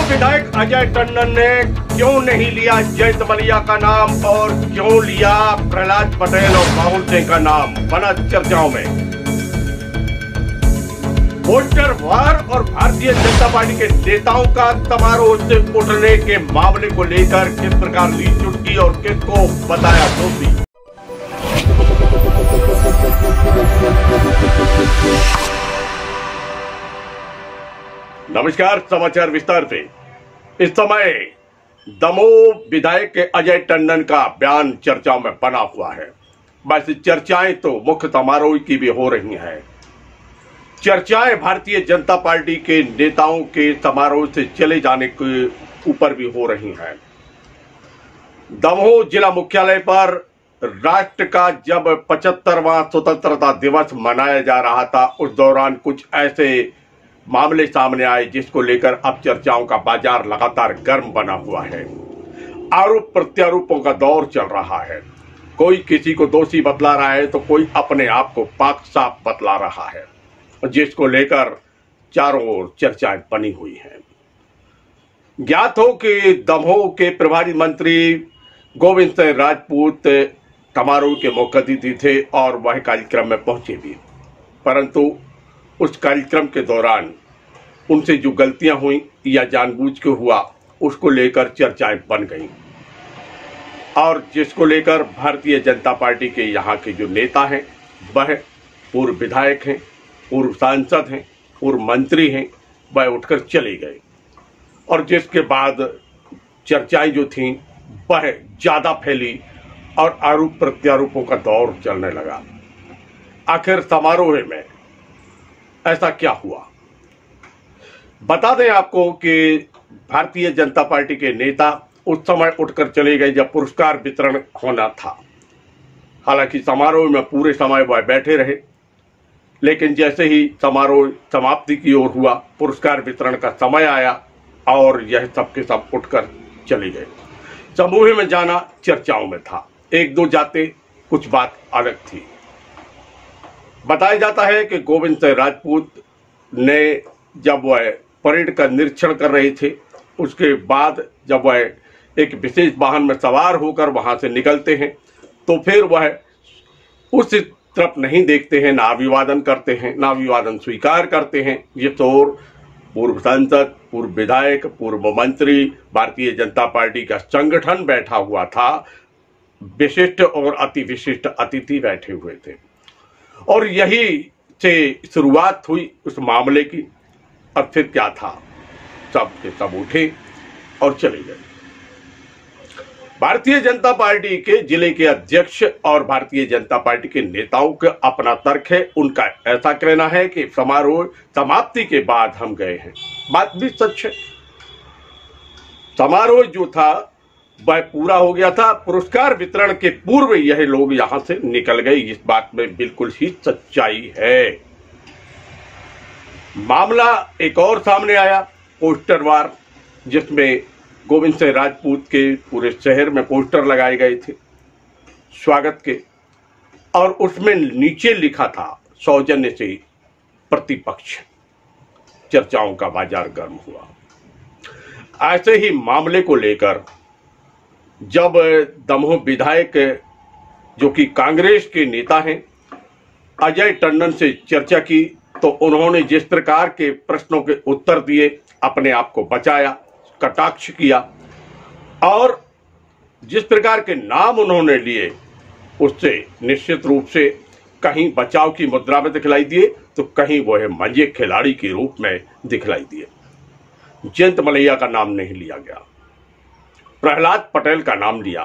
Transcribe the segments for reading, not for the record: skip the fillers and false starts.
विधायक अजय टंडन ने क्यों नहीं लिया जयंत मलैया का नाम और क्यों लिया प्रहलाद पटेल और राहुल सिंह का नाम, बना चर्चाओं में। पोस्टर वार और भारतीय जनता पार्टी के नेताओं का समारोह से उठने के मामले को लेकर किस प्रकार ली चुटकी और किसको बताया दोषी। नमस्कार, समाचार विस्तार से। इस समय दमोह विधायक अजय टंडन का बयान चर्चाओं में बना हुआ है। वैसे चर्चाएं तो मुख्य समारोह की भी हो रही हैं। चर्चाएं भारतीय जनता पार्टी के नेताओं के समारोह से चले जाने के ऊपर भी हो रही हैं। दमोह जिला मुख्यालय पर राष्ट्र का जब 75वां स्वतंत्रता दिवस मनाया जा रहा था, उस दौरान कुछ ऐसे मामले सामने आए जिसको लेकर अब चर्चाओं का बाजार लगातार गर्म बना हुआ है। आरोप प्रत्यारोपों का दौर चल रहा है। कोई किसी को दोषी बतला रहा है तो कोई अपने आप को पाक साफ बतला रहा है, जिसको लेकर चारों ओर चर्चाएं बनी हुई हैं। ज्ञात हो कि दमोह के प्रभारी मंत्री गोविंद सिंह राजपूत समारोह के मुख्य अतिथि थे और वह कार्यक्रम में पहुंचे भी, परंतु उस कार्यक्रम के दौरान उनसे जो गलतियां हुई या जानबूझ के हुआ, उसको लेकर चर्चाएं बन गईं और जिसको लेकर भारतीय जनता पार्टी के यहाँ के जो नेता हैं, वह पूर्व विधायक हैं, पूर्व सांसद हैं, पूर्व मंत्री हैं, वह उठकर चले गए और जिसके बाद चर्चाएं जो थीं वह ज्यादा फैली और आरोप प्रत्यारोपों का दौर चलने लगा। आखिर समारोह में ऐसा क्या हुआ, बता दें आपको कि भारतीय जनता पार्टी के नेता उस समय उठकर चले गए जब पुरस्कार वितरण होना था। हालांकि समारोह में पूरे समय वह बैठे रहे, लेकिन जैसे ही समारोह समाप्ति की ओर हुआ, पुरस्कार वितरण का समय आया और यह सब के सब उठकर चले गए। समूह में जाना चर्चाओं में था, एक दो जाते कुछ बात अलग थी। बताया जाता है कि गोविंद सिंह राजपूत ने जब वह परेड का निरीक्षण कर रहे थे, उसके बाद जब वह एक विशेष वाहन में सवार होकर वहां से निकलते हैं तो फिर वह उस तरफ नहीं देखते हैं, ना अभिवादन करते हैं, ना अभिवादन स्वीकार करते हैं। ये तो पूर्व सांसद, पूर्व विधायक, पूर्व मंत्री, भारतीय जनता पार्टी का संगठन बैठा हुआ था, विशिष्ट और अति विशिष्ट अतिथि बैठे हुए थे और यही से शुरुआत हुई उस मामले की। अब फिर क्या था, सब के सब उठे और चले गए। भारतीय जनता पार्टी के जिले के अध्यक्ष और भारतीय जनता पार्टी के नेताओं का अपना तर्क है। उनका ऐसा कहना है कि समारोह समाप्ति के बाद हम गए हैं। बात भी सच है। समारोह जो था वह पूरा हो गया था, पुरस्कार वितरण के पूर्व यह लोग यहां से निकल गए। इस बात में बिल्कुल ही सच्चाई है। मामला एक और सामने आया, पोस्टर वार, जिसमें गोविंद सिंह राजपूत के पूरे शहर में पोस्टर लगाए गए थे स्वागत के, और उसमें नीचे लिखा था सौजन्य से प्रतिपक्ष। चर्चाओं का बाजार गर्म हुआ। ऐसे ही मामले को लेकर जब दमोह विधायक जो कि कांग्रेस के नेता हैं अजय टंडन से चर्चा की, तो उन्होंने जिस प्रकार के प्रश्नों के उत्तर दिए, अपने आप को बचाया, कटाक्ष किया और जिस प्रकार के नाम उन्होंने लिए, उससे निश्चित रूप से कहीं बचाव की मुद्रा में दिखलाई दिए तो कहीं वह मजे खिलाड़ी के रूप में दिखलाई दिए। जयंत मलैया का नाम नहीं लिया गया, प्रहलाद पटेल का नाम लिया,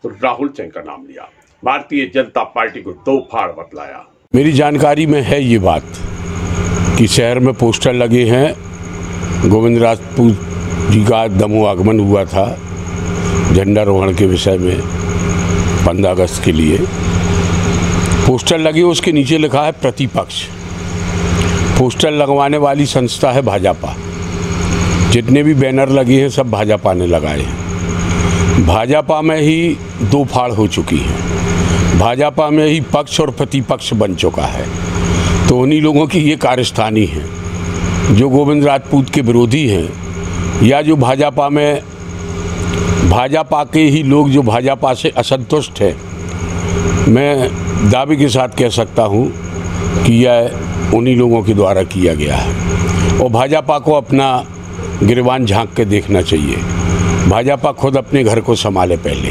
तो राहुल सिंह का नाम लिया। भारतीय जनता पार्टी को दो फाड़ बतलाया। मेरी जानकारी में है ये बात कि शहर में पोस्टर लगे हैं। गोविंद राजपूत जी का दमोह आगमन हुआ था झंडारोहण के विषय में 15 अगस्त के लिए। पोस्टर लगे, उसके नीचे लिखा है प्रतिपक्ष। पोस्टर लगवाने वाली संस्था है भाजपा। जितने भी बैनर लगे हैं सब भाजपा ने लगाए हैं। भाजपा में ही दो फाड़ हो चुकी है। भाजपा में ही पक्ष और प्रतिपक्ष बन चुका है। तो उन्हीं लोगों की ये कार्यस्थानी है जो गोविंद राजपूत के विरोधी हैं या जो भाजपा में भाजपा के ही लोग जो भाजपा से असंतुष्ट है, मैं दावे के साथ कह सकता हूँ कि यह उन्हीं लोगों के द्वारा किया गया है। और भाजपा को अपना गिरबान झांक के देखना चाहिए। भाजपा खुद अपने घर को संभाले पहले।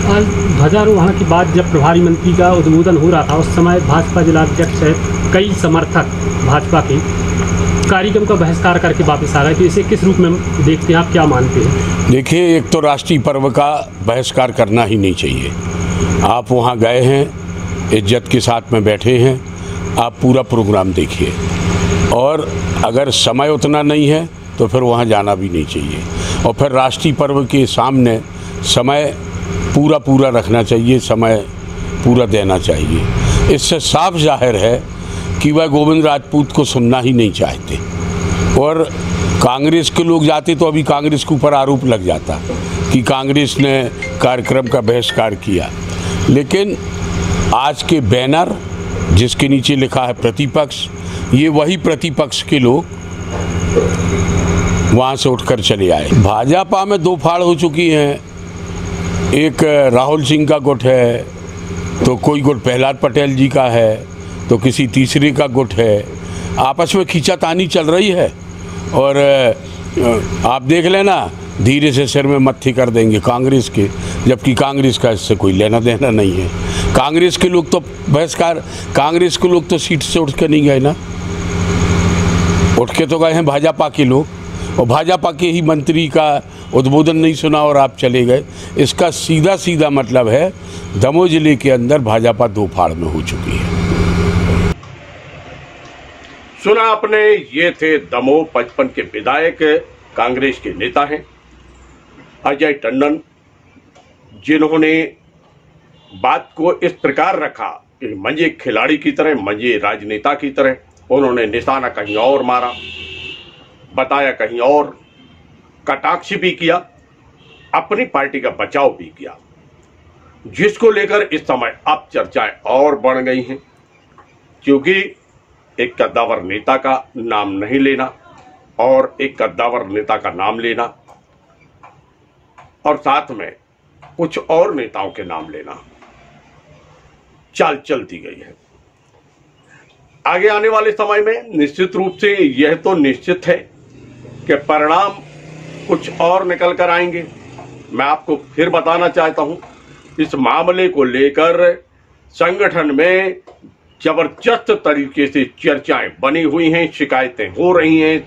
आज ध्वजारोहण के बाद जब प्रभारी मंत्री का उद्बोधन हो रहा था, उस समय भाजपा जिलाध्यक्ष सहित कई समर्थक भाजपा के कार्यक्रम का बहिष्कार करके वापस आ गए। तो इसे किस रूप में देखते हैं आप, क्या मानते हैं? देखिए, एक तो राष्ट्रीय पर्व का बहिष्कार करना ही नहीं चाहिए। आप वहाँ गए हैं, इज्जत के साथ में बैठे हैं, आप पूरा प्रोग्राम देखिए। और अगर समय उतना नहीं है तो फिर वहाँ जाना भी नहीं चाहिए। और फिर राष्ट्रीय पर्व के सामने समय पूरा रखना चाहिए, समय पूरा देना चाहिए। इससे साफ जाहिर है कि वह गोविंद राजपूत को सुनना ही नहीं चाहते। और कांग्रेस के लोग जाते तो अभी कांग्रेस के ऊपर आरोप लग जाता कि कांग्रेस ने कार्यक्रम का बहिष्कार किया। लेकिन आज के बैनर जिसके नीचे लिखा है प्रतिपक्ष, ये वही प्रतिपक्ष के लोग वहाँ से उठकर चले आए। भाजपा में दो फाड़ हो चुकी हैं। एक राहुल सिंह का गुट है, तो कोई गुट प्रहलाद पटेल जी का है, तो किसी तीसरे का गुट है। आपस में खींचातानी चल रही है। और आप देख लेना, धीरे से सिर में मत्थी कर देंगे कांग्रेस के, जबकि कांग्रेस का इससे कोई लेना देना नहीं है। कांग्रेस के लोग तो बहिष्कार, कांग्रेस के लोग तो सीट से उठ के नहीं गए ना, उठ के तो गए हैं भाजपा के लोग। और भाजपा के ही मंत्री का उद्बोधन नहीं सुना और आप चले गए। इसका सीधा मतलब है दमोह जिले के अंदर भाजपा दो फाड़ में हो चुकी है। सुना आपने, ये थे दमोह 55 के विधायक, कांग्रेस के नेता हैं अजय टंडन, जिन्होंने बात को इस प्रकार रखा कि मंजे खिलाड़ी की तरह, मंजे राजनेता की तरह। उन्होंने निशाना कहीं और मारा, बताया कहीं और, कटाक्ष भी किया, अपनी पार्टी का बचाव भी किया, जिसको लेकर इस समय अब चर्चाएं और बढ़ गई हैं। क्योंकि एक कद्दावर नेता का नाम नहीं लेना और एक कद्दावर नेता का नाम लेना और साथ में कुछ और नेताओं के नाम लेना, चाल चलती गई है। आगे आने वाले समय में निश्चित रूप से यह तो निश्चित है कि परिणाम कुछ और निकल कर आएंगे। मैं आपको फिर बताना चाहता हूं, इस मामले को लेकर संगठन में जबरदस्त तरीके से चर्चाएं बनी हुई हैं, शिकायतें हो रही हैं,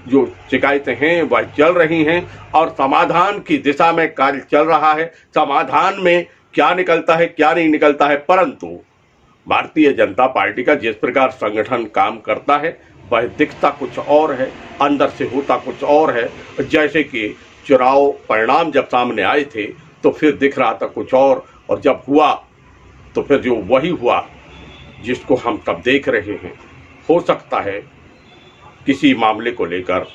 जो शिकायतें हैं वह चल रही हैं और समाधान की दिशा में कार्य चल रहा है। समाधान में क्या निकलता है, क्या नहीं निकलता है, परंतु भारतीय जनता पार्टी का जिस प्रकार संगठन काम करता है वह दिखता कुछ और है, अंदर से होता कुछ और है। जैसे कि चुनाव परिणाम जब सामने आए थे तो फिर दिख रहा था कुछ और जब हुआ तो फिर जो वही हुआ जिसको हम तब देख रहे हैं। हो सकता है किसी मामले को लेकर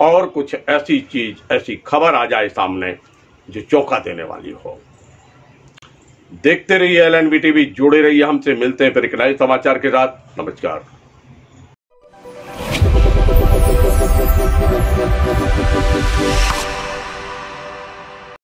और कुछ ऐसी चीज, ऐसी खबर आ जाए सामने जो चौंका देने वाली हो। देखते रहिए LNV टीवी, जुड़े रहिए हमसे। मिलते हैं फिर एक नए समाचार के साथ। नमस्कार।